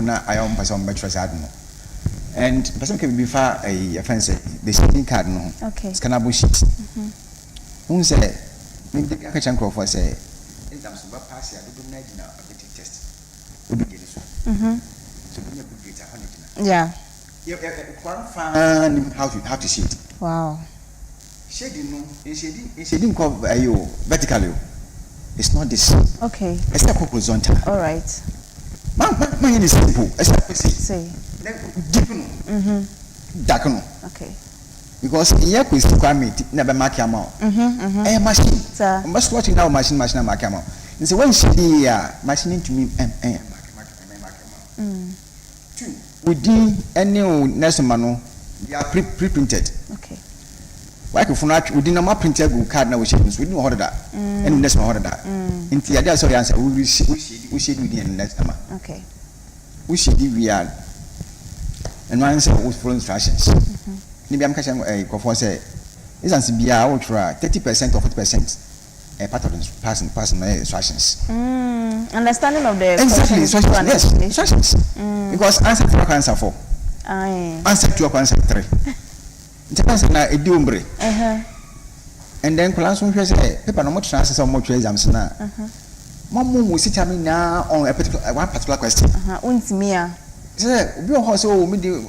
na I am person better sadno. And person can be far a offense the sitting card no. Okay. Scannable sheet. Who say maybe I can call for say exams but pass here do not now ability test. We begin so. So we have good grades 100. Yeah. You find how to shade. Wow. Shading no, shading cover you vertically. It's not this. Okay. It's a horizontal. All right. Mine is simple. Say. Deep no. Dark no. Okay. Because here we see quite never mark your mouth. Machine. Sir. Must watch now machine mark your mouth. And so when she be machine to me mark your mouth. Two. Within any next manu, they are pre-printed. Okay. Why if we did not printed card now we didn't order that. And next order that. In the idea so answer we should do the next time. Okay. We should do we are and one answer with full instructions. Maybe I'm catching a conference say this answer be our try 30% or 40% a part of the passing instructions. Understanding of the exactly instructions. Yes, instructions. Because answer to answer 4. Answer 2 answer 3. Answer na ediumbre. And then class one say paper no much answer some more exams na. Mom will sit me now on a particular one particular question. Untimi say obi o so me dey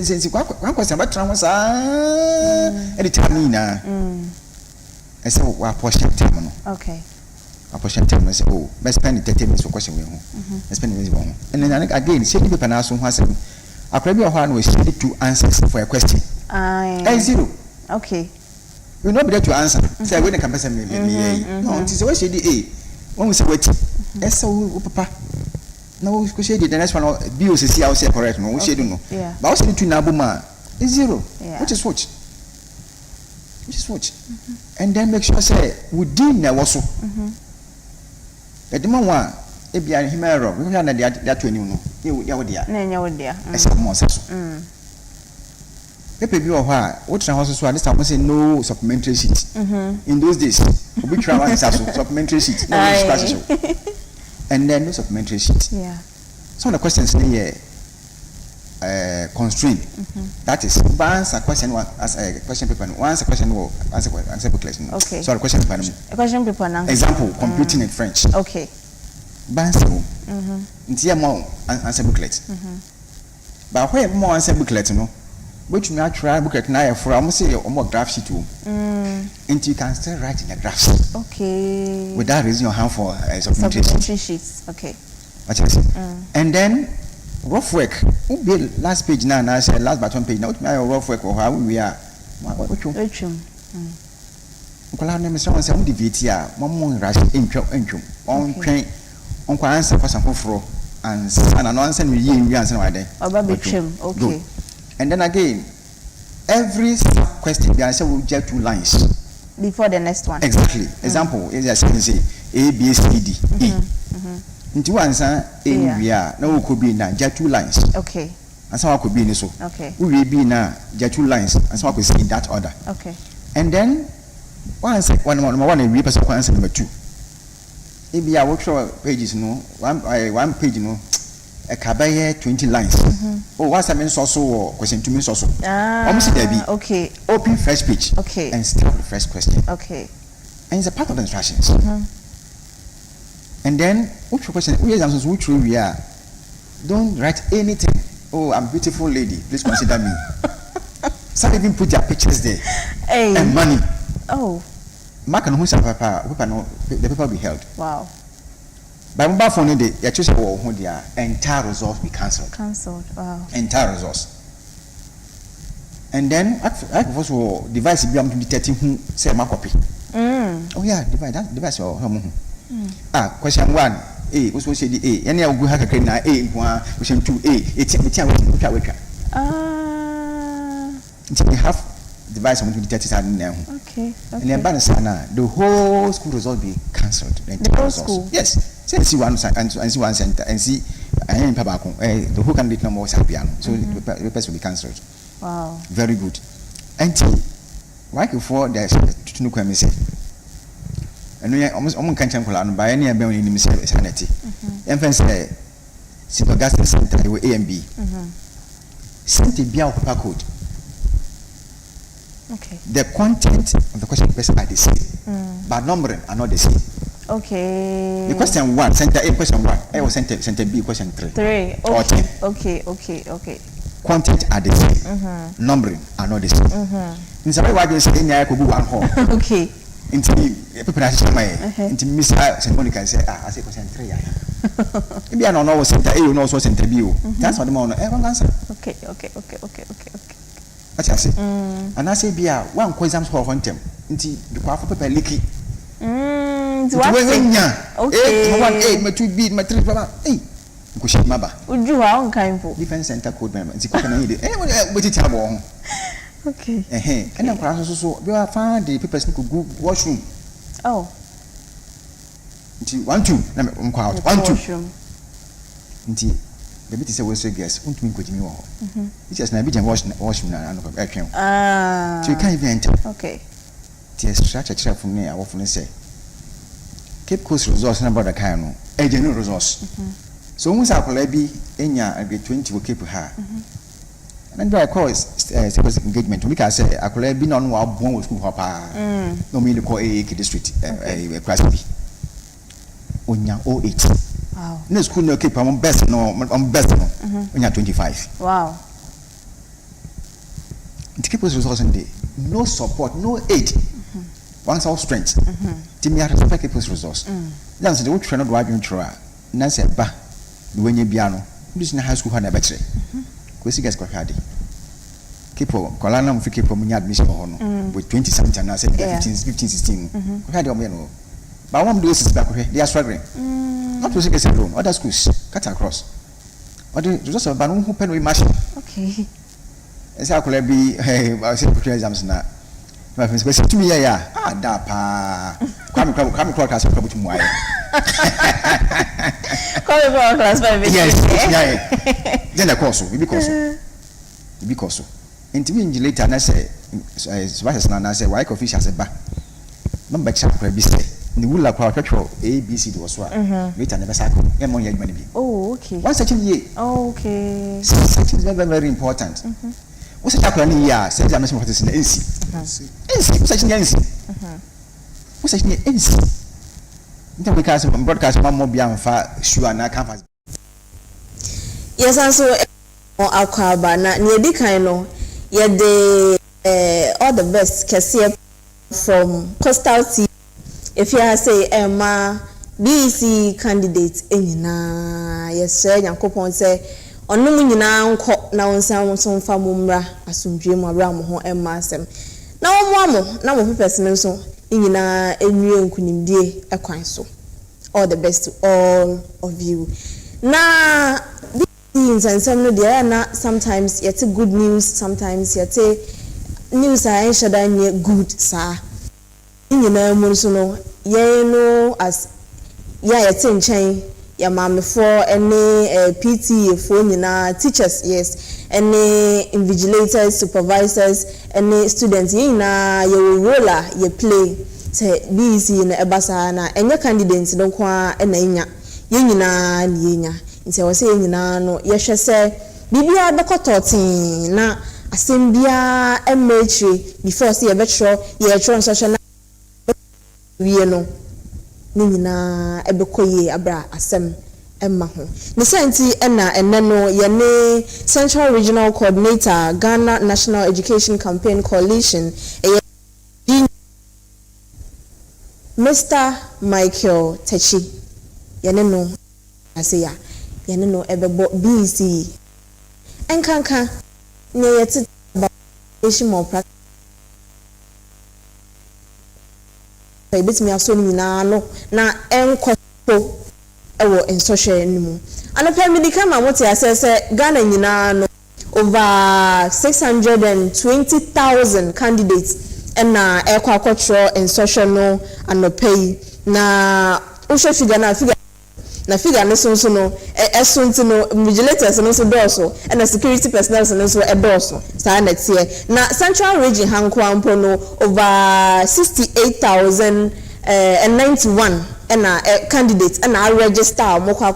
sense one question about trans any time na. I say wa portion time no. Okay. A portion time say oh best spend 30 minutes for question we ho. Spend minutes one. And then again say the paper na so ho asem. Akra bi o ho na we share 2 answers for a question. Aye. 0. Okay. You not be there to answer. Say when the campus me. No, it is what she did A. When we say what? Yes, so papa. No, we share the next one B O C C I say correct. No, we share no. Yeah. But also to Nabuma is 0. Yeah. Which is what? And then make sure say within there was so. The demand one e bia him error. We na that 20 no. You there. Na nya wo there. Esa mo so. Pepe bi oha what na house so this time say no supplementary sheet. In those days we try one supplementary sheet no scratch. And then no supplementary sheet. Yeah. Some of the questions here constrained. That is answer question one as a question paper one answer question or answer booklet. Okay. Sorry, question paper. A question paper now. Example, computing in French. Okay. Answer. Ntia mo answer booklet. But where more answer booklet no, which me try booklet na for am say more graph sheet o. And you can still write in the graphs. Okay. Without raising your hand for supplementary sheets. Okay. What you say? And then rough work. Who be last page now? I say last button page. Now what me rough work or how we are? What you? Because I never say I'm deviate here. Mom rush intro. On train. On answer for some for and an answer we answer why there. Okay. And then again, every question the answer will get 2 lines before the next one. Exactly. Example is just say A B C D E. Into answer A we are now could be na get 2 lines. Okay. And so could be in so. Okay. We will be na get 2 lines and so could see in that order. Okay. And then one we person answer number 2. If you are workshop pages no one page no a cabaye 20 lines. Oh, what's I mean so question to me so. Almost there be. Okay. Open first page. Okay. And start with the first question. Okay. And it's a part of the instructions. And then which question which we are. Don't write anything. Oh, I'm a beautiful lady. Please consider me. Some even put their pictures there. Hey. And money. Oh. Mark and who's a papa, the paper be held. Wow. By mobile phone, they choose their entire results be cancelled. Wow. Entire results. And then I also device be able to detect who say my copy. Oh yeah, device or question 1 A. What's what say the A? Any of you have a crane A. Question 2 A. It's you have device to detect it now. Okay. And then the whole school result be cancelled. The whole school. Yes. See one and see one center and see the whole candidate number was happy. So the papers will be cancelled. Wow. Very good. And why before there's to no say. And we almost can't by any ability in sanity. And say Silver gas center they were A and B. Sent a bill paper code. Okay. The content of the question papers are the same, but numbering are not the same. Okay. The question 1, center A, question 1. I was center B, question 3. 3. Okay. Or 10. Okay. Content are the same. Numbering are not the same. In some way, I say, I could do one hole. Okay. Into people that say, into Miss Monica say, I say question 3. Maybe I don't know center A, you know, so center B. That's what the moment. Everyone answer. Okay. What I say? And I say, Bia, one question for one term. Into the powerful paper leaky. Okay. My 1A, my 2B, my 3, hey. Question maba. Would you want kind for defense center code member? It's quite an idea. What it have okay. And then so you are found the papers could go washroom. Oh. 1 2. Number 1 2. Nti the bit is a western guest. Won't mean continue. It's just na be washroom and so you can't even enter. Okay. There's such a trap from there. I often say Cape Coast resource number the kind a general resource. So once I could be in your grade 20 will keep her. And then I call it engagement. We can say I could be on one born with school hopper. No mean to call a district class B. On your 08. Wow. No school no keep on best no on best no. When you're 25. Wow. To keep us resource in day. No support, no aid. One's our strength. Timmy has to keep us resource. That's the old trend of driving through. Nancy ba. When you piano, this in high school had a battery. Quasi gets quite hardy. Keep on Colana keep on admission with 20 something and I said 15, 16. Had your men. But one does is back here, they are struggling. Not to say alone, other schools cut across. But it was a baron who pen with machine. Okay. As I could be, I said, exams now. My friends were to me, come across to my class by yes, then of course, because so. And to me, later, and I say, I say, why coffee has a back. Number check for a say. The wool of our petrol, A, B, C was what. Later, never cycle. Oh, okay. One such a year. Okay. Such is very, very important. What's a happening here? Says I'm not in NC. Such an NC. What's such an NC? Because broadcast more beyond far sure and I can't. Yes, and so Alcaba near the kind of yet the all the best can see from Coastal T. If you say Emma BC candidate in yes, sir, Yankopon say on no now now some famumra assume dream around home and massam. Now, one person so. Inina enye nkunimdie ekwan so. All the best to all of you. Na these and some no there na sometimes yet good news, sometimes yet news I shada good sir. Inina mo so no ye no as ya yet nchen ya mame for any PTA for nyina teachers yes any invigilators supervisors any students nyina ye roller ye play say BC na ebasa na enya candidates don kwa na nya ye nyina ni nya nti wo say nyina no ye hwe se bibia bekototin na asembia emechi before say ye betro ye tro social na wie no ni nyina ebekoye abra asem emma ho ne senti na enno ye ne Central Regional Coordinator Ghana National Education Campaign Coalition Mr. Michael TAKYI yene no aseya yene no ebebo BC enkanka ne yete education more practice bit me aso nyina no na enkopo ewo in social nimu anopa medical ma moti asese Ghana nyina no over 620,000 candidates na ekwa in social no anopa na usho figure na figure no so no esunti no vigilators no so doso na security personnel no so edoso sa na tie na Central Region hankwa no over 68,091 na candidates na register mo kwa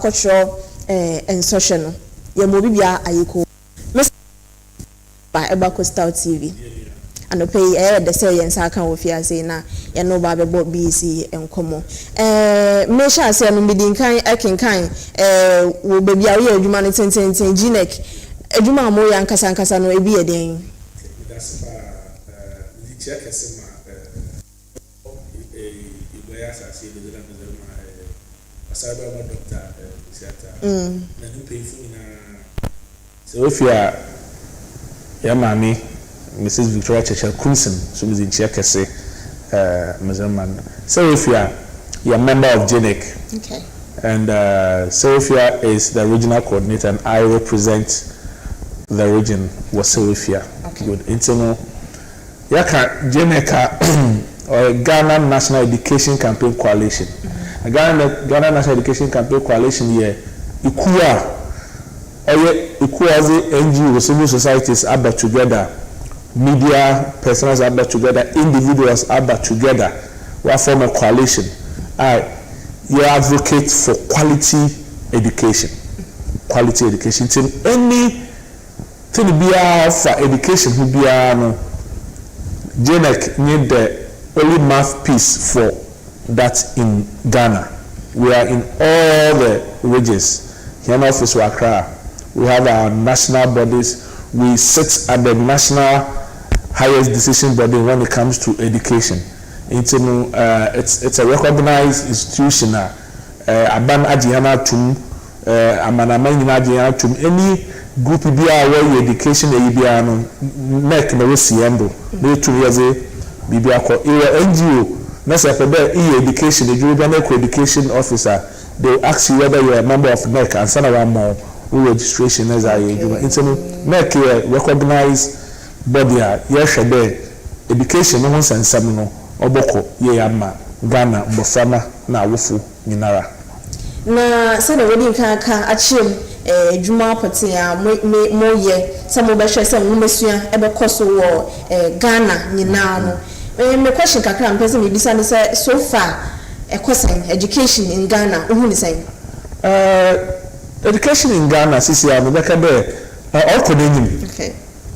and social no ye mo bibia ayeko ba eba Coastal TV and pay the say yen sa kan wo fi ase na ye no ba bebo BC enkomo me sha ase no midin kan ekenkan wo bibia wo adwuma no tenten GNECC adwuma mo ya nkasa no ebi ye den that's the check asema as I say the AFIBA doctor theater na do painful na so if you are your mommy Mrs. Victoria Churchill Crimson so is in GNECC Mr. So if you are a member of GNECC okay and Sophia is the regional coordinator and I represent the region was Sophia okay. Good internal yaka GNECC or Ghana National Education Campaign Coalition. Ghana National Education Campaign Coalition here, IKUA, NGO, civil societies are back together, media persons are back together, individuals are back together. We form a coalition. You advocate for quality education. Quality education. Till anything be for education, who be GNECC need the only mouthpiece for that in Ghana. We are in all the regions. Here in office we Accra. We have our national bodies. We sit at the national highest decision body when it comes to education. It's a recognized institution. Aban Ajihana Tum, Amanaman Ajihana Tum. Any group be where education ebiano mek na wosiendo. They 2 years Bibiako NGO, necessarily education, the European education officer, they ask you whether you are a member of GNECC and send around more registration as I do. It's a GNECC recognized body, yes, education, no one sends some no, Oboko, Yama, Ghana, Bofama, na Wufu, Minara. Na said already can achieve Juma Patia, more ye, some of the some women ever cost war Ghana, Ninano. My question kakra person me bisa say so far education in Ghana who is saying education in Ghana sisi am be ka be okodenyim okay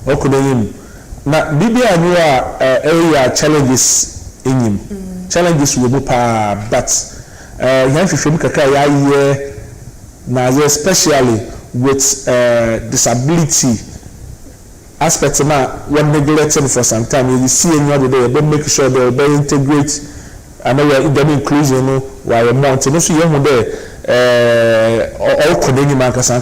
okodenyim na bibia ni area challenges enyim challenges we pa but yan hwehwem kakra ya ye na especially with disability aspects when neglected for some time you see another day but make sure they integrate and then inclusion while mountain so you there all connecting mankasa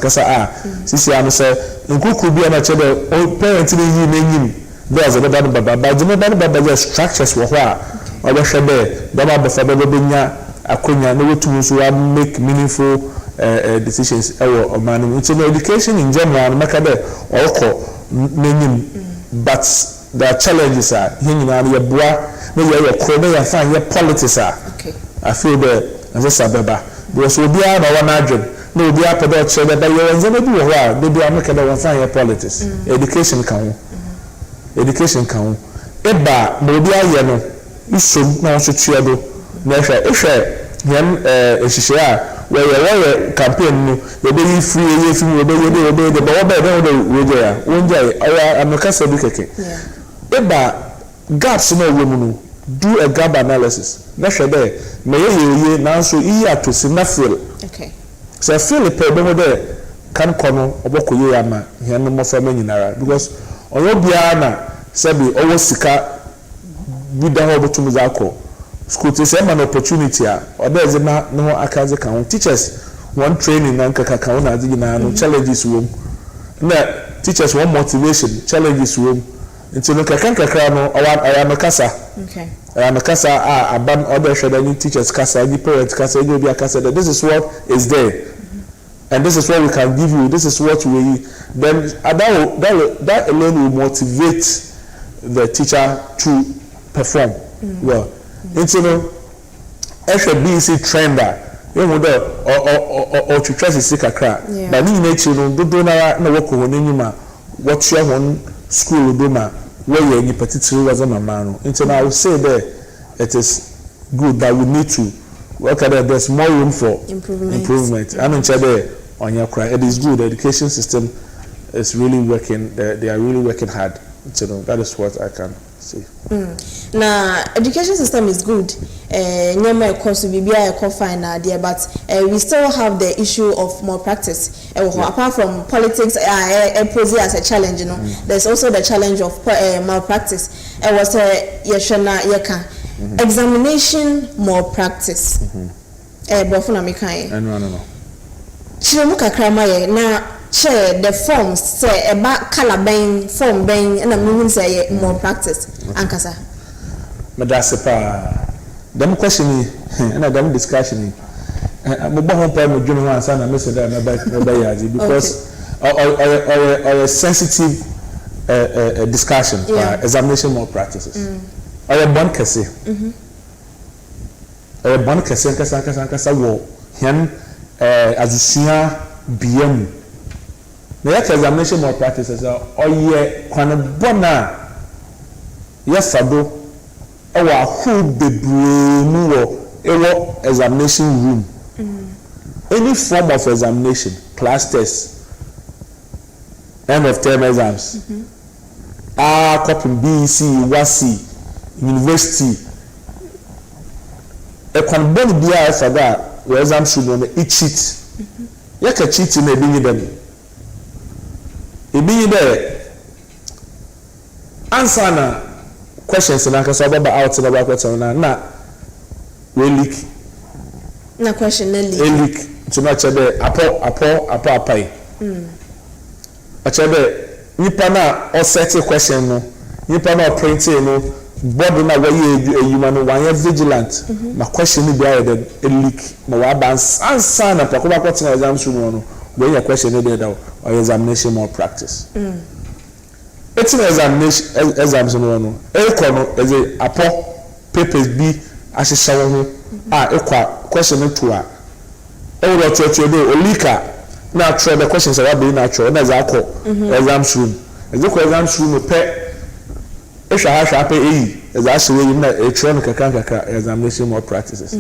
sisi am say nkuku bi na che the parents ni yi nanyim there's a baba structures wo ho obehwe there baba befa benya akonya na wetu so make meaningful decisions our man it's education in general make there oko but the challenges are here your boy no your crony and find your politics are okay I feel that as a sababa because we be our one adjourn no be up about so that you want to do what they be make that one find your politics education can eba no be aye no isom na so tuado na hwe yam ehihia where campaign no you be free you be the amekasa bi keke eba gaps no we mu do a gap analysis na hwe there me ye na so yi atosi na feel okay so feel pe be mo there kan kono obokoye ama hia no mo fa manyinara because oyo bia na sabi owo sika bi da ho botum za akọ school to say an opportunity or there's no akaze kan teachers one training na nkaka kan na adi na no challenges wo na teachers one motivation challenges wo nti no kakra no awa kasa okay awa kasa aban other shadani teachers kasa any parents kasa any obi kasa this is what is there and this is what we can give you this is what we then that alone will motivate the teacher to perform well into no FBC trender you know the or to try to seek a crack but ni nature no do na work on anyuma what your one school do ma where you any particular was a man into I will say there it is good that we need to work at there's more room for improvement and in there on your cry. It is good. The education system is really working. They are really working hard. So that is what I can say. Now, education system is good. Nyama course will be a fine idea, but we still have the issue of malpractice. Apart from politics, pose as a challenge. You know, there's also the challenge of malpractice. It was examination malpractice. Bofuna mikai. No. Chimuka kramaye na. Share the forms say about color bang form bang and I'm moving say more practice ankasa Madasipa them question and them discussion I'm home time with Junior and son and Mr. because or a sensitive discussion examination more practices or a bon kese or a bon kese wo him azusia biem the examination more practices or ye kwana bona yesado our who be ewo examination room any form of examination class test end of term exams copy BC WASI university e kwan bon bia sada we exam should on e cheat ye ka cheat na bi dem ebi there answer na questions na ka so baba out na ba question na we leak na question na leak to na chebe apo a chebe nipa na o set question no nipa na print no board na we human no one vigilant na question ni bia the leak na wa ba answer na pa ko ba question exam so no when your question is there or examination more practice. It's an examination exams no. Ekono is a apo papers be as a shower question to a all church dey olika na try the questions are be natural na za ko exams room. Is the exams room pe e hwa pe is actually na e try no kaka examination more practices.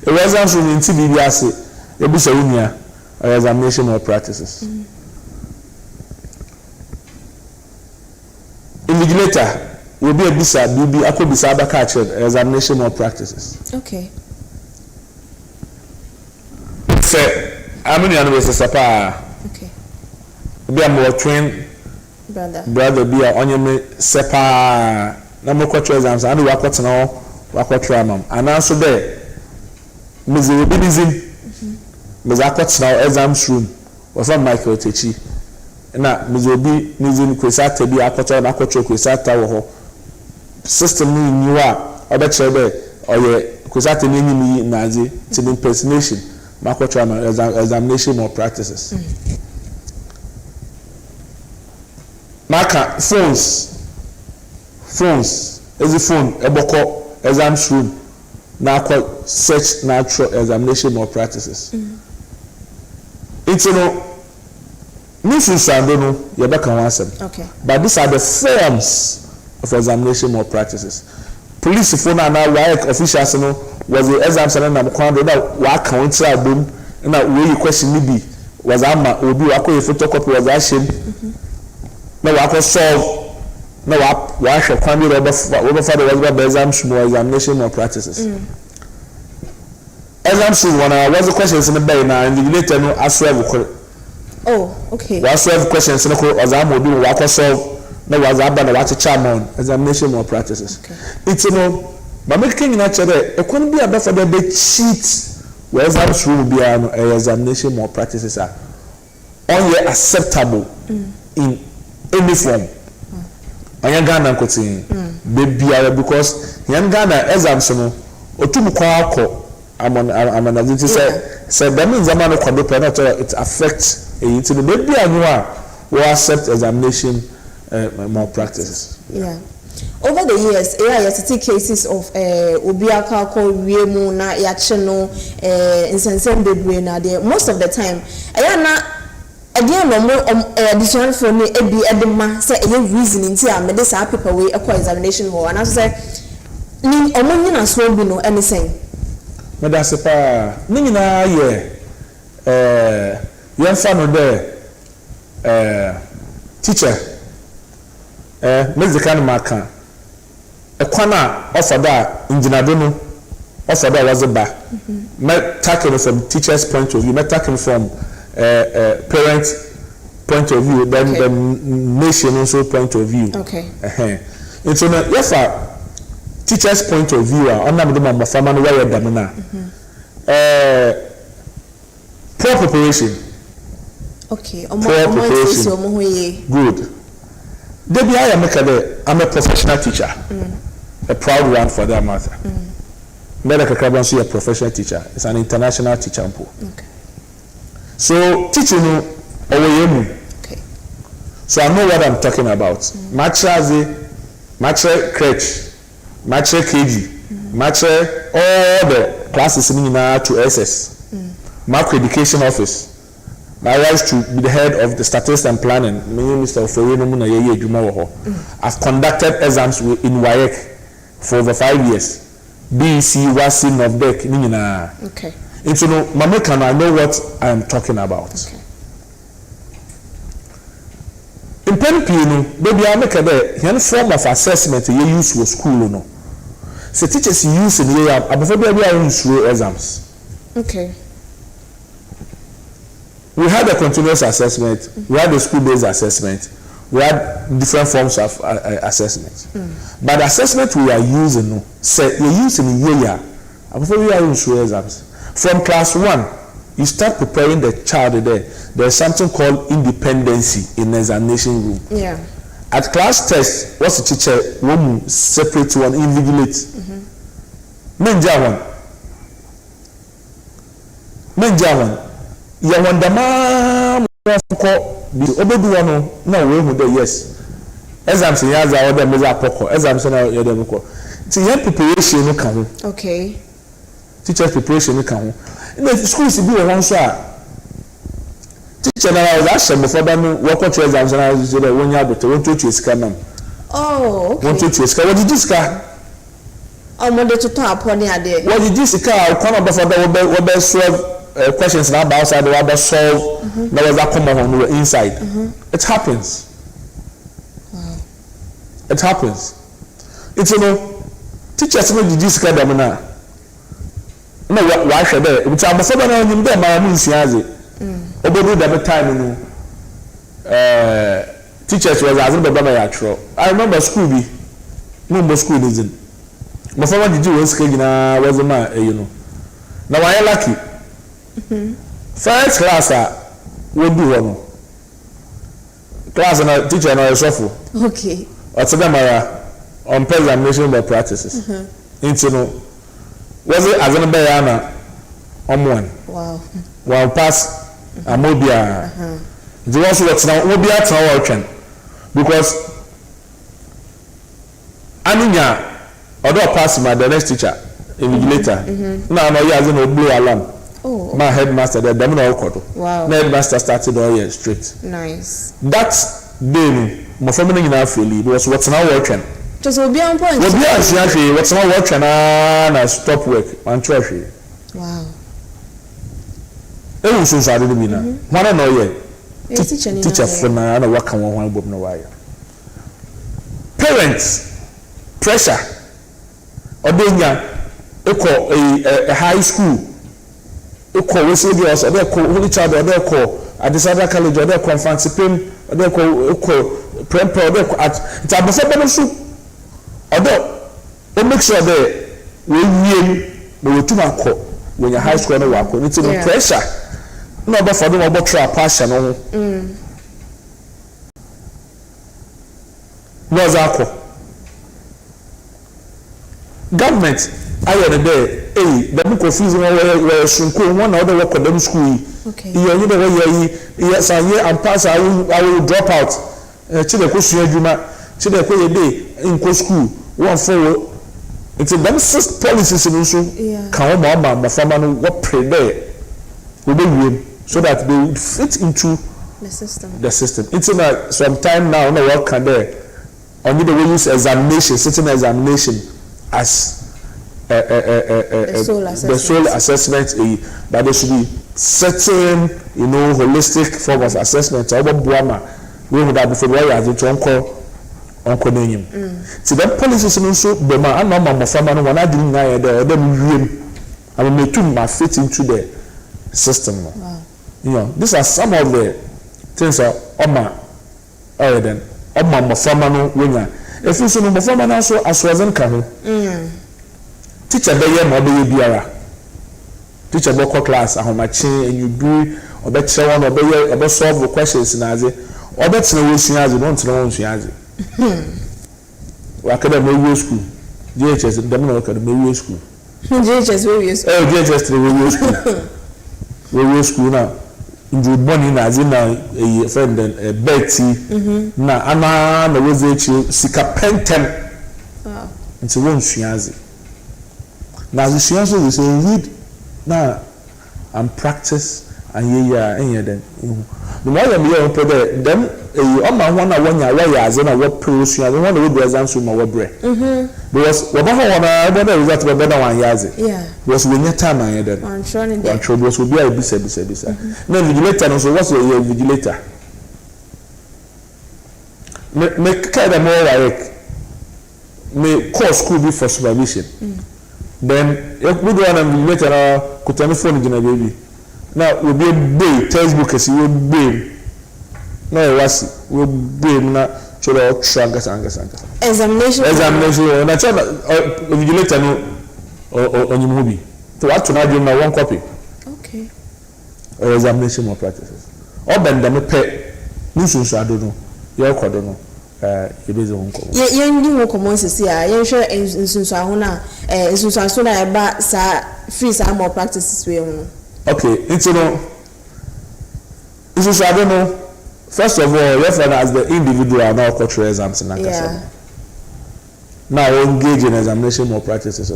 Exams room nti bi ase e bi so unia examination more practices. Invigilator will be a bisa, BB, Ako Bisaba catcher, examination more practices. Okay. Say, I'm in the university. Okay. Be a more trained brother, be a onion sepa, number quarter exams, and work what's now, work what tramam. And also there, Miserabilism. Mezakot now exams room was from Michael Techi. Na Mizobi Nizin Kwesata be akota na akotro Kwesata wo system ni niwa oda chebe oye Kwesata ni ni nazi to the impersonation makotro na examination more practices. Maka phones is the phone eboko exams room na akwa search natural examination more practices. It's okay. But these are the forms of examination more practices. Police phone and now work officials was the exam center na kwando na wa counter album na we question maybe was ama obi wa ko photocopy was ashim na wa ko solve na wa hwe kwando over for the exams more examination more practices. Exam should one was the questions in the bay now and the later no aswev. Oh, okay. Was aswev questions in the exam will do what solve no was about what to charm examination more practices. Okay. It's no but making naturally it couldn't be a better than the cheat where exams will be an examination more practices are only acceptable in any form. Anya Ghana kotin baby because yan Ghana exams no otum kwa akọ I'm say that means I'm not going to it affects it to the baby and who accept examination malpractices. Yeah. Over the years, you see cases of Obiaka call Wiemu na Yacheno insensem bedwe na there. Most of the time, again no more additional for me ebi edema say a reason in here me this paper way acquire examination more and I say ni omo na so bi no anything. Madasipa, Nina, yɛn fa no dɛ teacher mezika no maka ekwana offer da enginado no offer da was ba me tackle from teacher's point of view me tackle from parent point of view then the nation also point of view okay it's on yes teacher's point of view on na me mama fama no where dem na poor preparation okay good. Debbie, I'm a professional teacher, a proud one for that matter. Medical Crabancy, a professional teacher, it's an international teacher. Okay. So, teaching okay. So, I know what I'm talking about. Matrazi, crèche, KG, all the classes in to SS, macro education office. I rise to be the head of the statistics and planning. Mr. I've conducted exams in WAEC for over 5 years. BC, WASI, NOVDEC, okay. It's Mama can I know what I'm talking about. Okay. In Penpino, baby, I make a form of assessment you use for school. No, so teachers use in the year, before they are use through exams. Okay. We had a continuous assessment, we had a school-based assessment, we had different forms of assessment. But the assessment we are using, we're using in year, before we are in through exams. From class 1, you start preparing the child there. There's something called independency in the examination room. Yeah. At class test, what's the teacher? One separate one, invigilate. Menjawan. Ya wandama ko bi obedu wono na we hu de yes exams ya za order meza poko exams na ya de ko ti yan preparation no kan ho okay teacher preparation no kan ho in the schools bi wo so a teacher na wa sha me for da no wo ko exams na so de wonya abote won to esika nam oh okay won to esika wo di esika mo de to apon ni ade wo di esika o kwa na ba for da wo be solve questions now outside the other solve there was that common on inside it happens. Wow. It happens. It's teachers no did this kind of na no why should there it's am so na nim there ma mu nsiaze obodu that time no teachers was as be na ya tro I remember school bi no school isn't my father did you was gina was ma now I lucky. First class we do one class and teacher na shuffle okay what's the matter on examination by practices into was it as an bayana on one wow pass amobia the ones what's now obia tower because anunya other pass my the next teacher invigilator now no you as no blue alarm. Oh, my headmaster there dem na okodo wow na headmaster started all year straight nice that day mo family nyina feel because what's now working just obi on point obi asia hwe what's now working na stop work man try hwe wow e so so ade bi na wana no ye teacher for na work kan won bom na why parents pressure odenya eko a high school eko we say dey also dey ko holy child dey ko at the Sadra College dey ko fancy pim dey ko eko premper dey ko at it's abose be so o make sure dey we wie we to akọ when your high school na wa akọ it's no pressure no be for them about try passion no was akọ government ayo the day the book of fees where sunko one other work them school okay you know where yes I year and pass I will drop out chide ko su adwuma chide ko ye day in ko school one for it's a them six policies in so can ma farmer no what pray there we be so that they would fit into the system it's like sometime now no work can there only the way use examination sitting examination as the sole assessment but there should be certain, holistic form of assessment. I want Buama, we would have before I had to uncle name. See, that policies also, the man, I know my family, when I didn't know them, I will make my fit into the system. Wow. These are some of the things that Oma, then, Oma, family, winner. If you say, my family also, as well as Kano. Teacher, they are not biara. Teacher, local class, and and you do, or better one, or solve the questions in Azi, or better no one don't know Shiazi. Academic school, JHS, the Domino Academy School. JHS, JHS, the radio school now. In the morning, as in a friend, Betty, now Anna, the was Sika Pentem. It's a one Shiazi. Now the Shiazi is a read now and practice and then. The more than you put them, on my one year as in a what pros, I don't want to do exams with my web bread. Because whatever the result of better 1 year. Yeah. Was when your time I had I'm sure in there. One was will be a bisa. No vigilator, so what's your vigilator? Make kind of more like may call school be for supervision. Then if we do an vigilator, could telephone in a baby. Now we'll be a big textbook as you will be. No, we'll be not to the examination. That's all. Vigilator on your movie. So what tonight you know one copy. Okay. Or examination more practices. Or bend them a pay. Nuisance, I don't know. Your code, don't know. You be the one. Yeah, you know, common to see. I'm sure in Susana, Susana, about free some more practices. Okay, it's I don't know. First of all, referred as the individual now cultural exams in Nankasa. Now engage in examination more practices.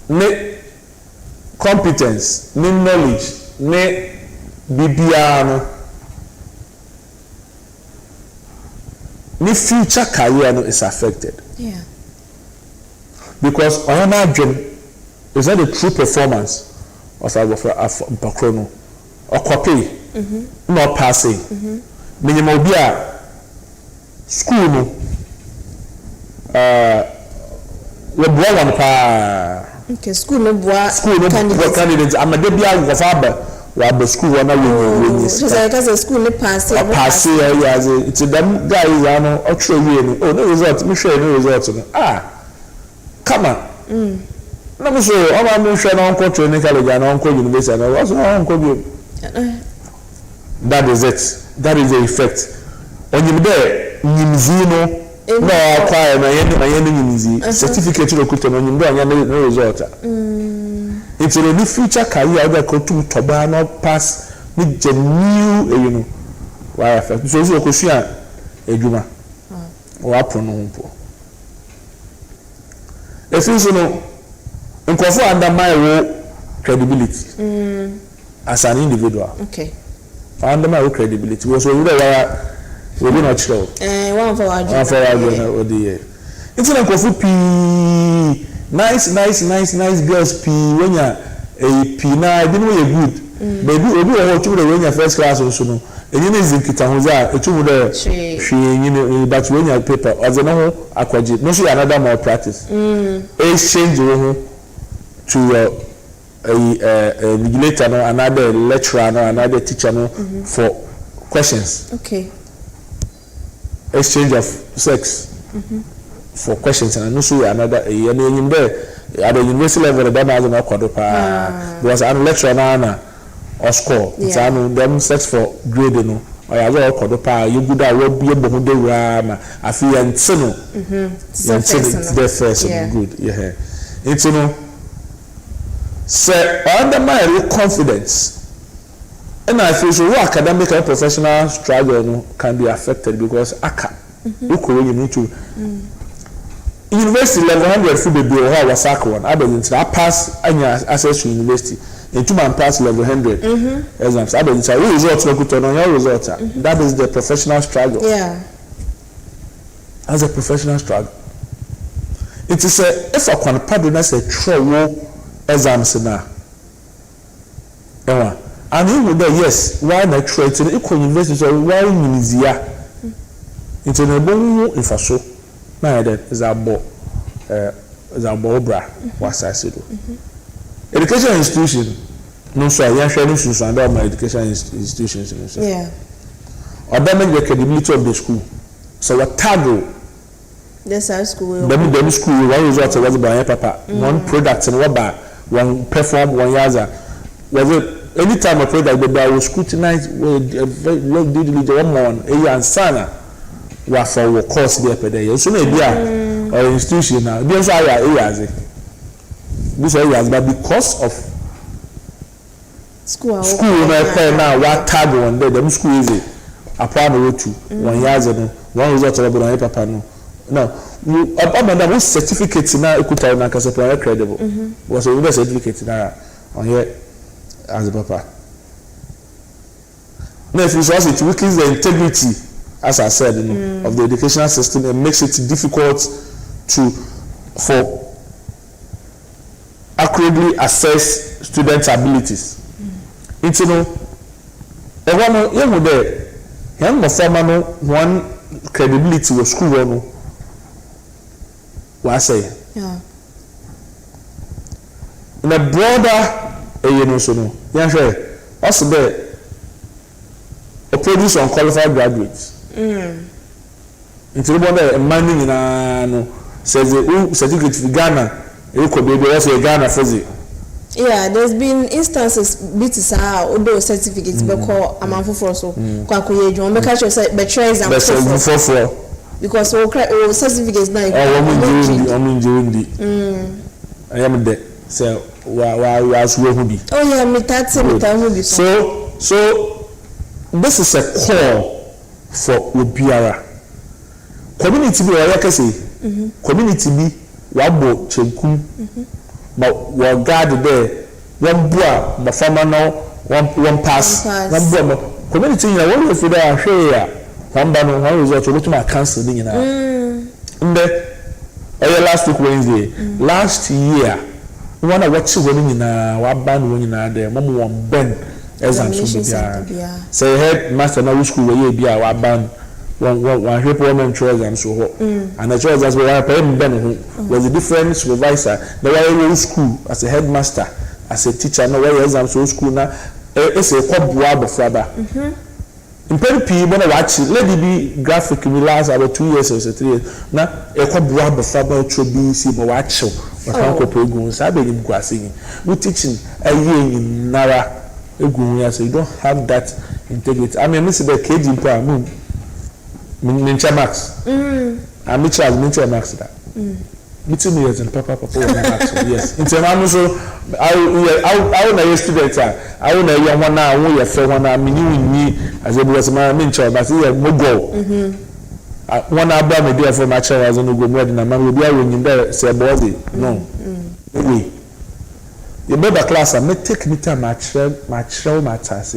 Ne competence, ne knowledge, ne BBR, ne future career is affected. Yeah. Because on our job is not the true performance of our Pakrono. Or copy, not passing. Minimum beer, school, we boy one pa. Okay, school no boy. School no candidates. I'm a debut of Abba. We have the school one away. So because the school no passing. Passing, yes. It's a damn guy. I know. Actually, oh no results. Me sure no results. Come on. Let me show. I'm sure no uncle training college and uncle university. And what's no uncle? That is it. That is the effect. When you there, Nimzino, no acquire my enemy certificate to recruit when you don't no result. It's a new future career that go to Tobano pass with the new, why effect. So you could see a Juma or Aprono. If you know, and confer under my credibility. As an individual. Okay. Under my credibility was we be not sure. One for our It's like coffee P nice girls P when you're a P now I didn't know you're good. Baby we were to the when you're first class also no. And you know Zinkita Hoza, it's over there. She but when you're paper as a no aquaji, no see another more practice. Exchange to a vigilator no another lecturer no another teacher no for questions. Okay. Exchange of sex for questions and also another at the university level that has no quadruple because I'm lecturer na or score it's them sex for grade no or you have quadruple you good at what be able to do I feel and no the first good yeah it's say under my confidence and I feel so academic and professional struggle can be affected because you need to university level 100 food be how was one I pass any access to university and 2 man pass level 100 exams I results no good on your results that is the professional struggle as a professional struggle it is a if I can pardon as a trouble exams na ewa and you would yes why na try to equal university so why minizia into na bon infaso na that is abo obra was I said education institution no so I share so under my education institutions yeah or damage the credibility of the school so what tago this high school them school one result was by papa one product and what by one perform one yaza was it anytime a product that I was scrutinized with low diligence one more and sana was for course there per day so maybe or institution now this area this area but because of school now what tag one day them school is it a primary road to 1 year one result of my papa no now abanda certificate na ekuta na kasa plan credible was a certificate na on here as a papa now if you also it weakens the integrity as I said of the educational system and makes it difficult for accurately assess students' abilities. It's one credibility was school one. What I say? Yeah. In a broader, also there, a produce unqualified graduates. Into the money in says the certificate for Ghana, you could be also a Ghana for it. Yeah, there's been instances bits although certificates because I'm on for so kwakuye John because you say betray exam for because all certificates now I'm doing the I am there so was who be oh yeah me that's me so this is a call for Obiara community be where say community be wabo chenkum but we guard there one boa the farmer now one pass one boa community you know one for there here one ban one result we to my cancel you know last week Wednesday last year one watch when na wa ban when na there mom one ben exams so be say head master na school we bia wa ban one help women exams so and the exams we are paying ben was a different supervisor the way school as a headmaster as a teacher no way exams so school na it's a kwabua bofraba in pen when I watch lady be graphic me last about 2 years or 3 years na e kwabua bofraba to be see but watch what can ko program sabe ni kwase we teaching aye nara egun ya so you don't have that integrity I mean miss the KG pa mo Mincha Max. I'm Mincha Max that. Meeting me as in Papa Max. Yes. In terms so I will know students. I will know you one now. We are for one. I mean you as it was my Mincha, but here no go. One abba me there for my child as no go more than a man will be when you there say body. No. We. You better class and me take me time my child matters.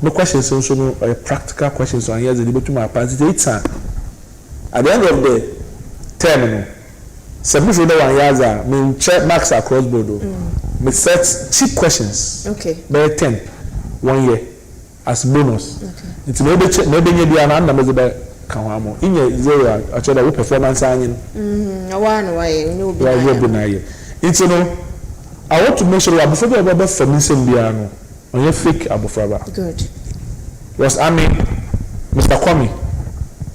No questions also no practical questions on here the debate to my parents it's at the end of the term submit for the 1 year me check marks across board me set cheap questions okay by 10 1 year as bonus it's maybe you be an number be kan wa mo in your zero actually we performance anyin one why no be na year it's no I want to make sure that before we ever feminism biano on your fake abofraba. Good. Was I mean Mr. Kwame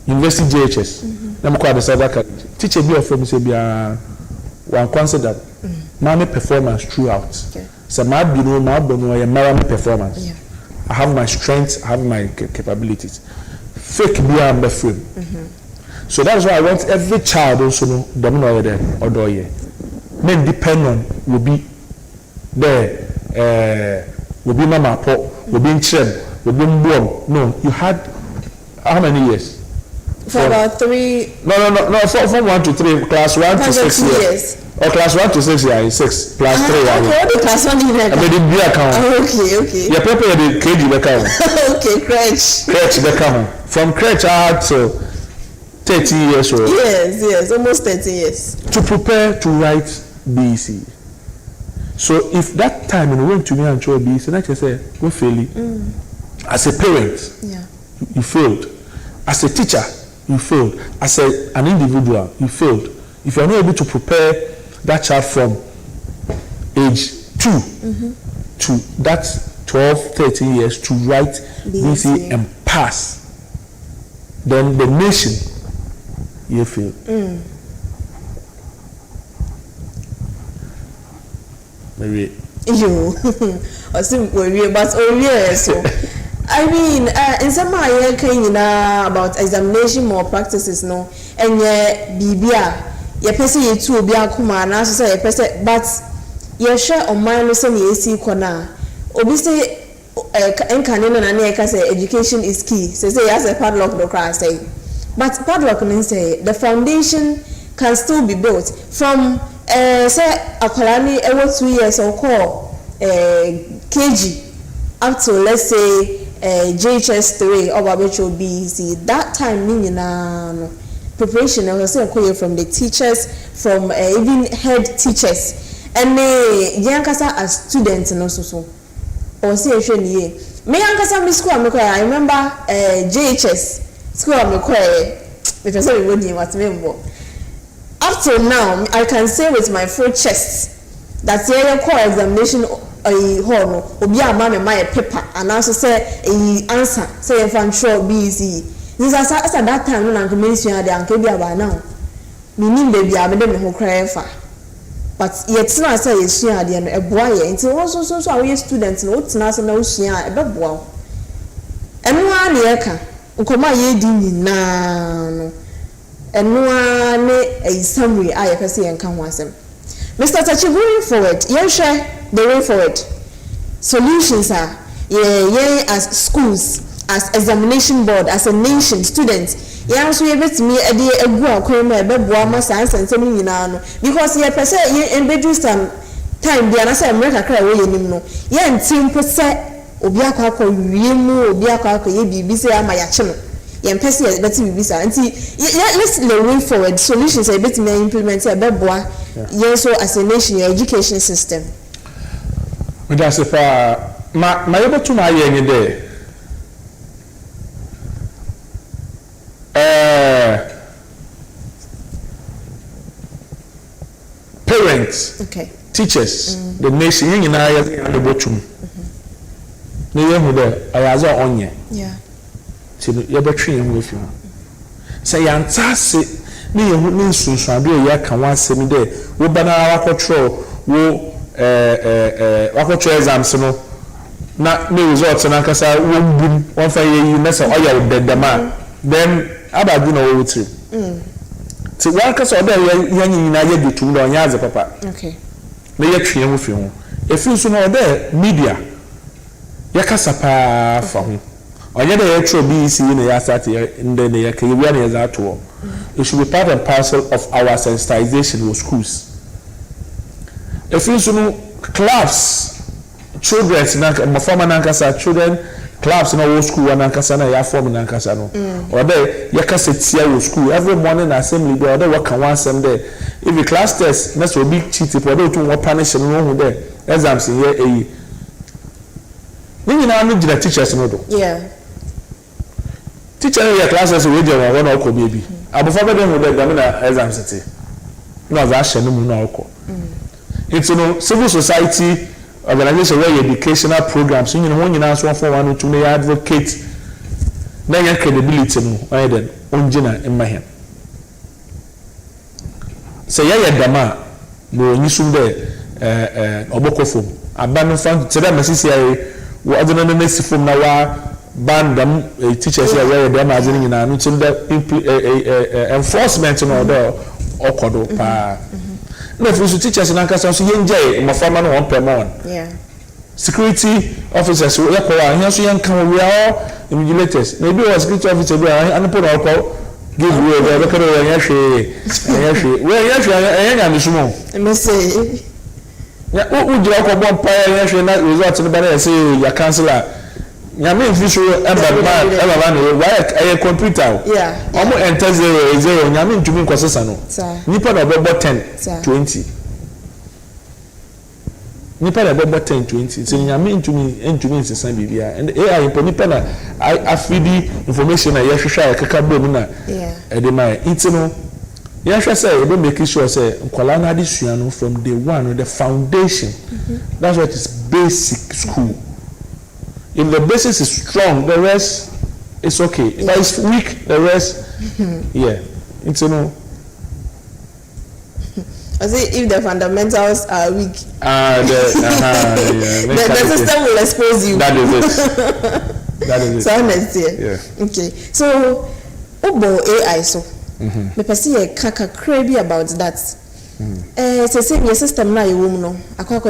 University JHS. Na mko adesada teacher bi of feminism bia one consider my performance throughout. Okay. So my bino my bono my performance. Yeah. I have my strengths, I have my capabilities. Fake bia am frame. So that's why I want every child also know domino there or do ye. Men depend on will be there will be mama po will be in chem will be born no you had how many years for about 3 no from 1 to 3 class 1 to 6 years or class 1 to 6 yeah 6 plus 3 okay class 1 even I did be account okay you prepare the KG account okay crèche the account from crèche out to 30 years old yes almost 30 years to prepare to write BC So if that time you went to me and show be, so that you say go fail. As a parent, you failed. As a teacher, you failed. As an individual, you failed. If you are not able to prepare that child from age 2 to that 12, 13 years to write BC and pass, then the nation you fail. Maybe you or some worry but so I mean in some way about examination more practices no and bibia ye pese ye tu obi akoma na so say ye pese but ye share on man no say ye si kona obi say enkane no na na ye say education is key say as a padlock do cry say but padlock means say the foundation can still be built from say akwalani ewo 2 years or call KG up to let's say JHS 3 or Babecho BC that time no preparation I was saying from the teachers from even head teachers and yankasa as students no so or say me yankasa me school I remember JHS school me because I would what me up till now I can say with my full chest that your core examination hall obi ama me my paper and also say answer say if I'm sure BC this as at that time no na community dey anke bi aba now me nim baby abede me ho cry fa but yet na say yesua dey no eboa ye nti won so awon students no tina say na osua ebeboa enu a na ye ka nkoma ye di nyina no enu a ne a summary a ye pese ye nka ho asem Mr. TAKYI, going forward, you share the way forward. Solutions are as schools, as examination board, as a nation, students. Yeah, also you bet me a day a go science and something because you per se in bedroom time the answer America cry away no. Yeah, and team per se obiakwa ko wiemu obiakwa ko ye bibi say ama ya chino. Yeah, per se bet bibi say let's the way forward. Solutions are bet me implement a beboa. Yes, so as a nation, your education system. We just my able to my any day. Parents, okay, teachers, the nation, you know, I the bottom. No, you there. I was on you. Yeah. So you're betraying with you. Say, I'm fantastic. Me who so abi ya kan wa semi de wo bana wa control wo exams no na me results na kasa wo bum won fa ye na say oya the man then abadu na wo tiri ti wa kasa oda ya nyina ye de tum na onya aze papa okay me ye twen wo fi ho efi so na oda media ya kasa pa fa ho onya de ye tro BC na ya start nde ne ya ke wi na ya za to it should be part and parcel of our sensitization with schools. If you know clubs, children, children clubs in our school and Nankasana, ya form in Nankasano, or there, Yakasetia with school every morning assembly, or there work once and there. If the class test, that's a big cheating for those who punish and wrong there, exams in here. Then you know, the teachers know. Yeah. Teacher in your classes with you one or baby. Abofo be dem wo examiner exam city. No za hye no mu na okọ. It's no civil society organization where educational programs you know nyina so for one to na advocate na your credibility no why then onjina in my hand. Say ya dama no nyisum de obokofom abanu fan tira mesisi ayi wo adana na mesifom na wa bandam teachers here where they imagine you know until the enforcement no do okodo pa na fi teachers na kasa so yenje mafama no on per month yeah security officers we ko wa here so yen kan we are invigilators na bi was security officer bi an po na ko give we the be kero yen hwe yen ya misumo me say ya o jira ko bon pa yen hwe na result no ba na say ya counselor nyame fiso eba man why a computer yeah omo enter 0 nyame ntumi nkosesa no nipa na obo 10 20 nipa na bebo 10 20 so nyame ntumi nsesa bibia and AI impo nipa na afidi information na yehwehwa ya kaka bom na ede mai intino yehwehwa say ebe make sure say nkwala na adesua no from day one the foundation that's what is basic school. If the basis is strong, the rest is okay. If it's weak, the rest intino. I say if the fundamentals are weak, the system will expose you. That is it. That is it. So honest, yeah. Okay. So, about AI, so me perceive kaka crazy about that. So say your system now you know, akoko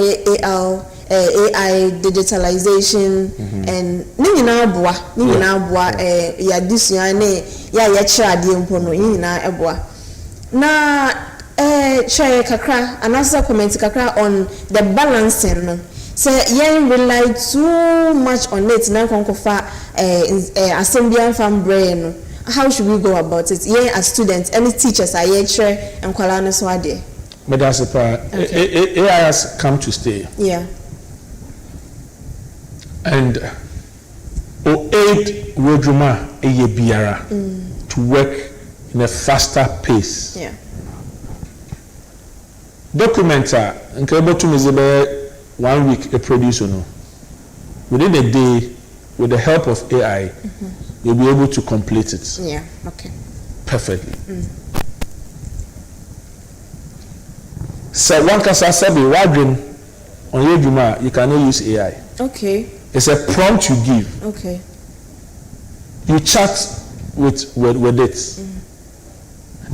AI digitalization and ni na boa ya disua ne ya chira de mpo no ni na eboa na share kakra another comment kakra on the balancing no say you rely too much on it na konkofa assembly from brain no how should we go about it as students any teachers are here share and kwala no so ade but that's a part AI has come to stay and aid Wojuma eye biara to work in a faster pace. Documenter incredible to me 1 week a producer no. Within a day, with the help of AI, you'll be able to complete it. Perfectly. So one can say wagin on Wojuma, you cannot use AI. It's a prompt you give. You chat with it.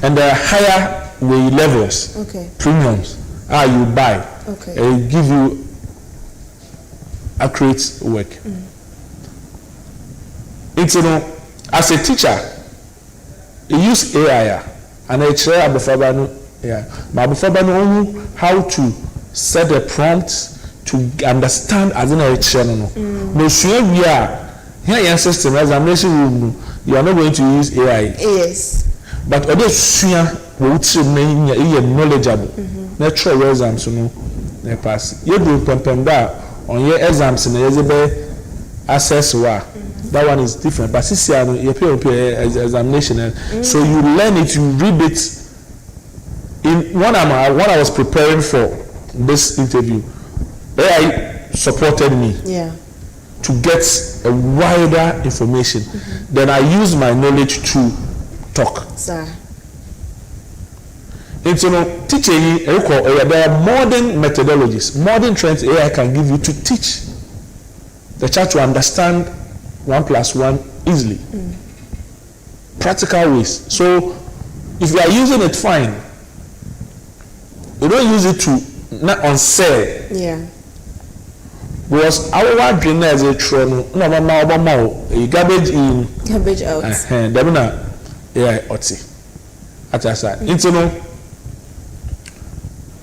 And there are higher way levels, premiums, you buy. And it give you accurate work. It's as a teacher, you use AI and I try abofabano how to set a prompt to understand as in a channel. No sure we are here in system examination room. You are not going to use AI. But other sure we knowledgeable. Natural exams no pass. You do pempenda on your exams in the access that one is different. But this year you pay examination, so you learn it, you read it. In when I was preparing for this interview, AI supported me to get a wider information. Then I use my knowledge to talk. It's teaching there are modern methodologies, modern trends AI can give you to teach the child to understand 1 + 1 easily. Practical ways. So if you are using it, fine. You don't use it to not on sale. Because our dream as a tron, no garbage in, garbage out. It's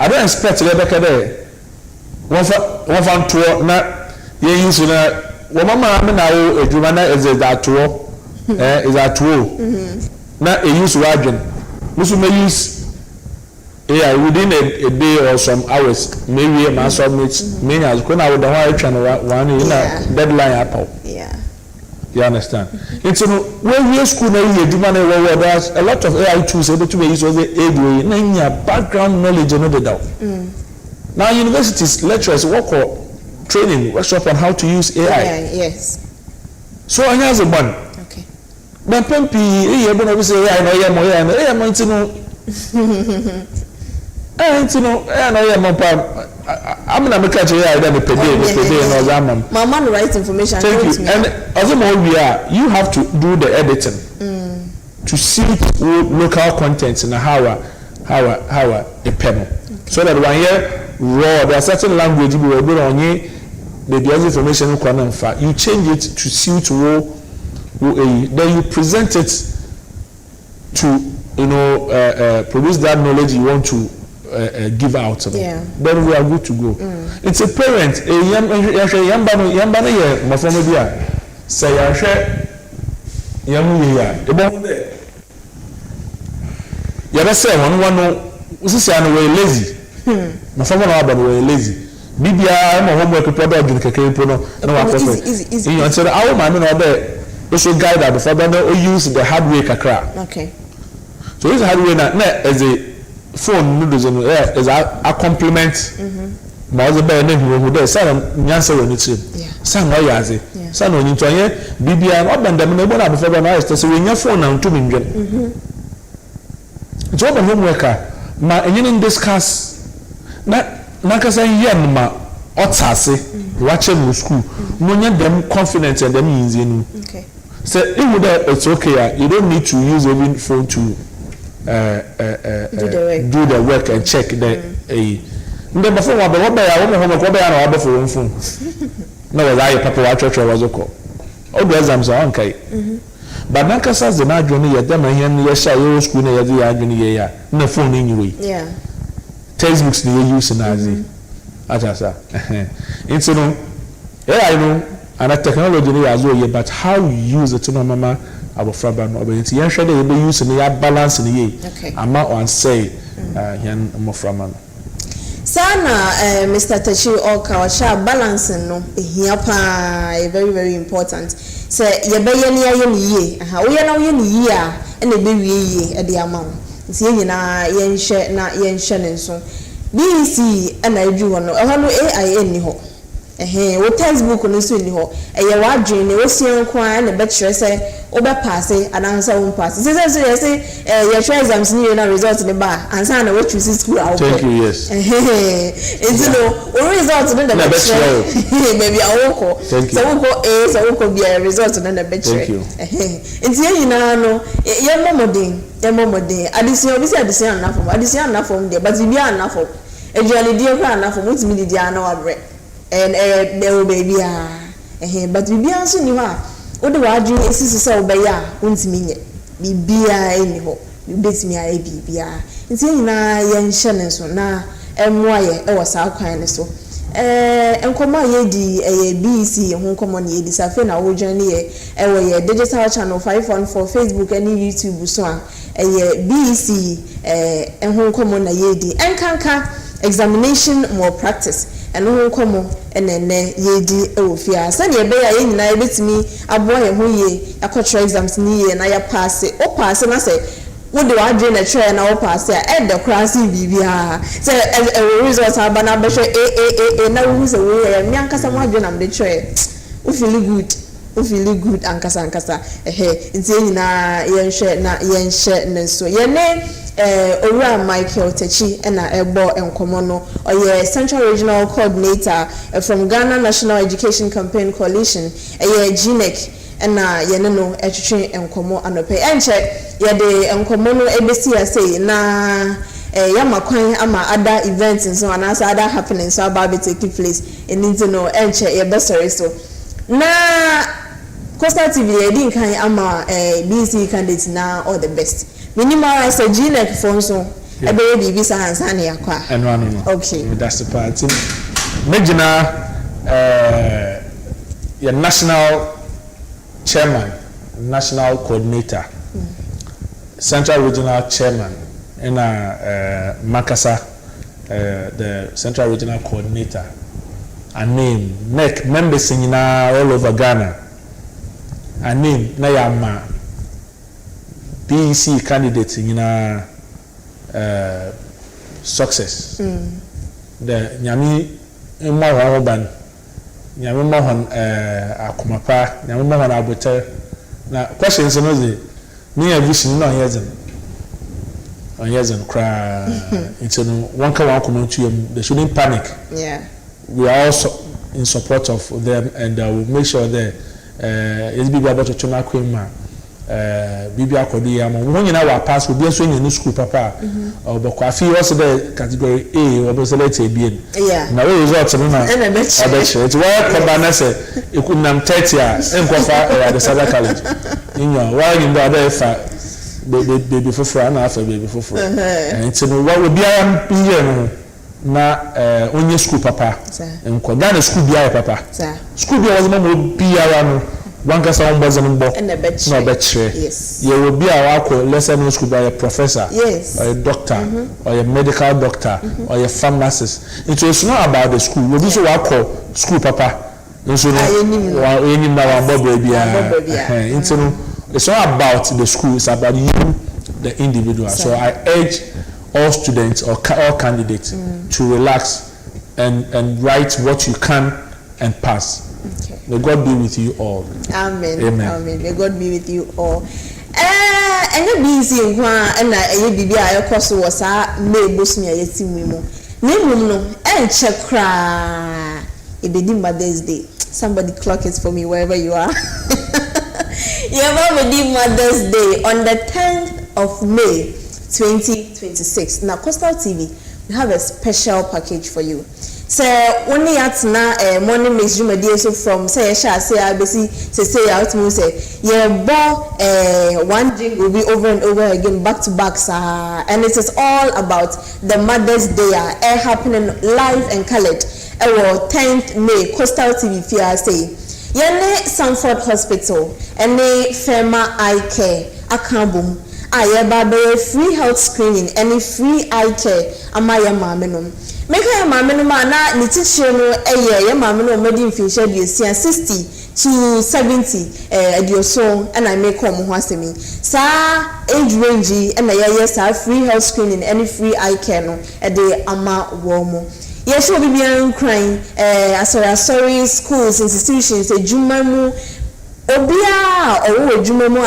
I don't expect to get back there. One fan tour, not you use mama now a Jumana is that tour, is that tour. Not a use wagon. Most may use within a day or some hours, maybe a month or many as when I would have one deadline apple. You understand? It's when we school there's a lot of AI tools able to be used as a background knowledge another doubt. Now universities lecturers work on training workshop on how to use AI. So I has a one. But Pempi, you know say AI I'm gonna make catch AI that per day and Mama writes information. Thank you. And as a you have to do the editing to suit local content in how a panel. So that when you raw, there are certain language you will go on the information you change it to suit then you present it to produce that knowledge you want to give out. Then we are good to go. It's a parent. Say lazy. My family are lazy. bibia ma homework people do keke po no na wa perfect easy you until our man no be also guide that before then use the hard way kakra okay so use hard way na as a phone no do is a complement ma ozo be na hu there say nyanse woni trim say no yaze say no nyinto ye bibia no bendam na ebo na before then I say we nya phone na ntumi ndwen job and homework ma enyin discuss na kasa yen ma otase wache mu school no nya them confident and them easy no okay so it's okay you don't need to use even phone to do the work and check the ndem before wa be ya wo homework wa be ya na wa be for phone no was I papa wa church was okay all the exams are okay but na kasa ze na adwene ye dem ahia ye sha ye school na ye de adwene ye ya na phone ni we textbooks ni ye use na azi atasa into no I know and a technology ni azo ye but how you use it no mama abofraba no obeyinti ye hwe de ye be use ni ya balance ni ye ama on say yan moframa no sana Mr. Tachi Okawacha balancing no ehia pa very very important say ye be ye ni aye ni ye aha wo ye na wo ye ni ye a na be wie ye e de ama wo nti ye nyina ye nhye na ye nhye ne nso BC na adwu ho no e ho no AI ni ho wo textbook no so ni ho eye wa adwen ne wo sien kwa na be kire se wo be pass anansa wo pass se se ye try exams ni na result ni ba ansa na wo choose school awo thank you yes it's no o result no na be kire maybe awo ko so wo ko so wo ko be result no na be kire nti ye nyina no ye momodin addition na form de but bi an na form eduane die kwa na form utimi di dia na wabre and there baby but bibia nso ni ho a wo de wadwe esisi se wo be ya untimi nye bibia eni ho bibetimi a bibia nti nyina ye nhye ne so na emmoaye e wo sa kwan ne so enkomo ye di BC ho nkomo ne ye di safe na wo dwan ne ye e wo ye digital channel 514 Facebook and YouTube so a BC ho nkomo na ye di enkanka examination more practice and no komo enene yedi ewofia sane ye be ya ye nyina ebetimi aboa ye ho ye akotra exams ni ye na ya pass o pass na say wo de wadwe na try na wo pass a e de class bibia say results aba na be hwe na wo say wo ye mi ankasa mo adwe na me try o feel good ankasa nti nyina ye nhwe na ye nhye ne so ye ne Owura Michael Tachi na ebo enkomo no oye Central Regional Coordinator from Ghana National Education Campaign Coalition GNECC na ye ne no etwetwe enkomo anope enche ye de enkomo no ebesi asei na yamakwan ama other events nso anasa other happenings so about to take place eninti no enche ye besore so na Coastal TV ye din kan ama BC candidates na all the best minimum as a GNECC phone so e be bibi sa hansa na yakwa no okay that's the part Megina your national chairman national coordinator central regional chairman and Makasa the central regional coordinator and name GNECC members in all over Ghana and name na yama BC candidates in success. The Nyami Mohan Nyami Mohan Akumapa, Nyami Mohan Abuter. Now, questions on the near vision no years and cry. It's one can come to them. They shouldn't panic. Yeah, we are also in support of them, and we'll make sure that it's be able to turn out bibi akodi am won nyina wa pass obi enso nyina school papa obekwa afi also the category A obo select ebien na we result no na obekwa it wa ko ba na se ekunam 30 a enkofa at the Southern College inyo wa nyimba obe fa baby foforo na afa baby foforo enti no wa obi am piye no na onye school papa enko Ghana school bia papa school bia was mo bia no one ka sa umbaze no mbo na betre yes ye will be a lesson school by a professor yes or a doctor or a medical doctor or a pharmacist. It's not about the school we be so call school papa so any now baby it's not about the school, it's about you the individual. So I urge all students or all candidates to relax and write what you can and pass. Okay. May God be with you all. Amen. Amen. Amen. May God be with you all. And you busy and you be a course was a may boost me a yetimu. No, and check cry. It be Mother's Day. Somebody clock it for me wherever you are. You have already Mother's Day on the 10th of May 2026. Now, Coastal TV, we have a special package for you. So, only at now, morning makes you my so from say, say, out to say, one drink will be over and over again, back to back, and it is all about the Mother's Day, happening live and colored. 10th May, Coastal TV, say. Yene Sanford Hospital, any Fema Eye Care, Akabum, Ayaba free health screening, any free eye care, Amaya Mamenum. Make a Mamenumana, Nitichino, a year, Mamino, Medin Fisher, 60 to 70, at your song, and I make home Wasemi. Sa age range, and a yes, free health screening, any free eye care, at the Ama Womo. Yes, we be crying. Sorry, schools, institutions, a Jumamu, Obia, or Jumamu,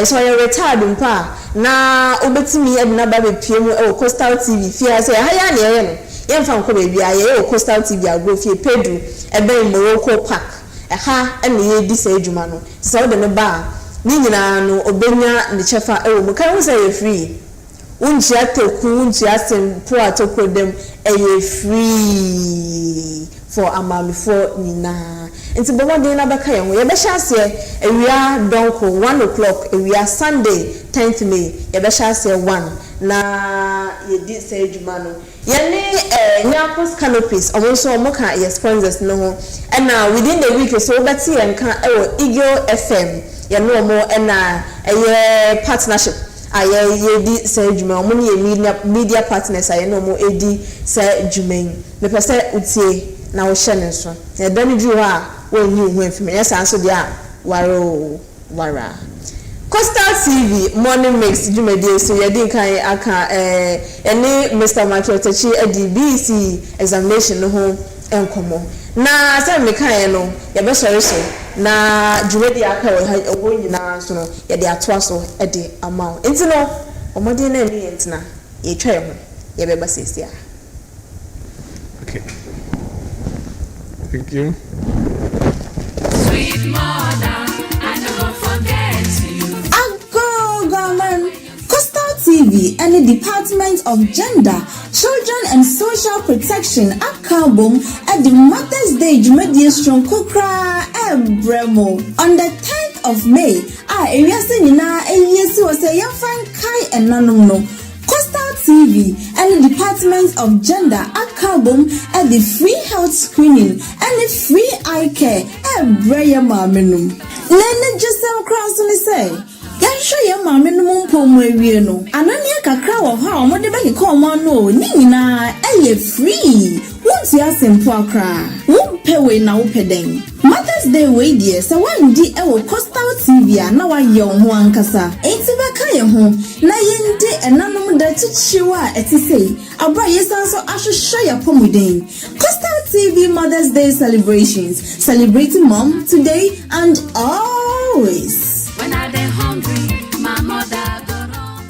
so I retired pa. Na Obetimi and Nababe PM or Coastal TV, Fia say, Hayani, Yan from Kobe, I Coastal TV, I go for Pedro, a Ben Morocco Park, a ha, and the this age Jumano. So the bar, Nina no Obenya, the Chefa, oh, Mukan say free. Unjia poor to put them a free for amami for Nina. And to Boma de Nabaka, we have a chance here, and we are donko 1 o'clock, and we are Sunday 10th May, a chance here 1. Na ye did say Jumano. Yane Naples canopies, also Moka, your sponsors no. And now within the week, so that's here and can Eagle FM, ya no more and a partnership. Aye di say juma omuni media partners aye no mo edi say juma me pese utie na wo hye ne so e dani dru ha wo nyi hu afime yes anso dia wara Coastal TV morning mix juma di so ye din kan aka eni Mr. Michael Tachi edi BC examination no ho enkomo na say me kan no ye be sori so na jumedi aka wo nyina so no ye de atoa so e de amount enti no omode na emi entina ye twa ye ho ye be ba sesia. Okay, thank you. Sweet mother, I never forget you. Ago government Coastal TV and the Department of Gender, Children and Social Protection Akabum at the Mother's Day Jumedi Strong Kokra Bremo on the 10th of May. Area Senina a year was a young fan Kai and Nanuno. Coastal TV and the Department of Gender Akabum at the free health screening and the free eye care Breya Mamenum. Leonard just some cross on the say. Show your mamma no mumpo mwe no. Anania kakra wo ha o de be ko mo no ni nyina e free. Won't ya simple akra. Won pewe na wo peden. Mother's Day we die se wan di e wo Coastal TV na wa ye ho ankasa. Enti be ka ye ho na yende enanom da chichiwa etisei. Abra yesan so ahwehwe ya pomuden. Coastal TV Mother's Day celebrations, celebrating mom today and always. When I dey hungry, my mother go run up.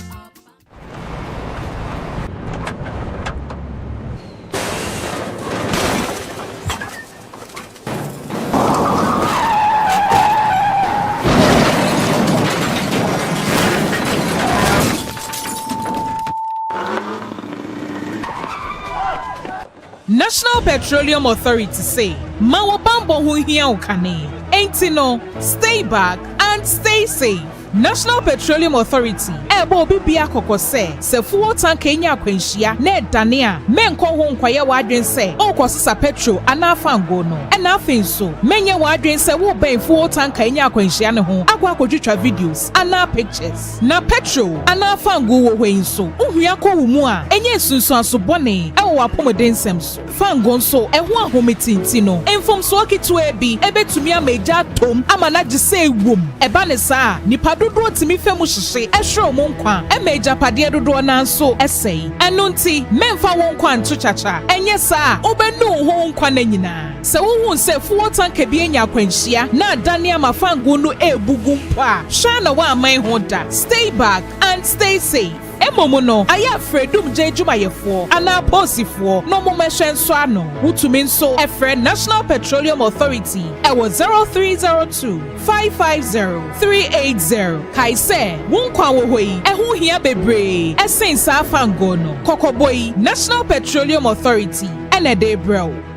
National Petroleum Authority say, Mawa Bambo hu hiya ukane. Ain't no, stay back and stay safe. National Petroleum Authority ebo obi bia kokose se fuel tank enya akwanhia na edane a menko ho nkwaye wadwen se okosisa petrol ana fango no na afin so menye wadwen se wo ben fuel tank enya akwanhia ne ho akwa akodwitwa videos ana pictures na petrol ana fango wo hwen so uhua ko wo mu a enye sunsu aso bone ewo apomeden sem so fango so eho ahometinti no enfom so akitu ebi ebetumi ameja tom ama na gise ewom eba ne saa nipa dodo timi femu hyehye ehwe mo nkwa emeja pade dodo na nso esei eno nti memfa won nkwa nto chacha enye saa obenu ho nkwa na nyina se wo hu se fuel tank bi enya akwanhia na dane ama fango no ebugu mpa hwa na wa aman ho da stay back and stay safe. Emomo no aya fredum je jumayefo ana posifo no mo mehwe so ano wutumi nso efre National Petroleum Authority ewo 0302 550 380 kaise wonkwa wo hoi ehu hia bebre esensa fango no kokoboi National Petroleum Authority ene de bro.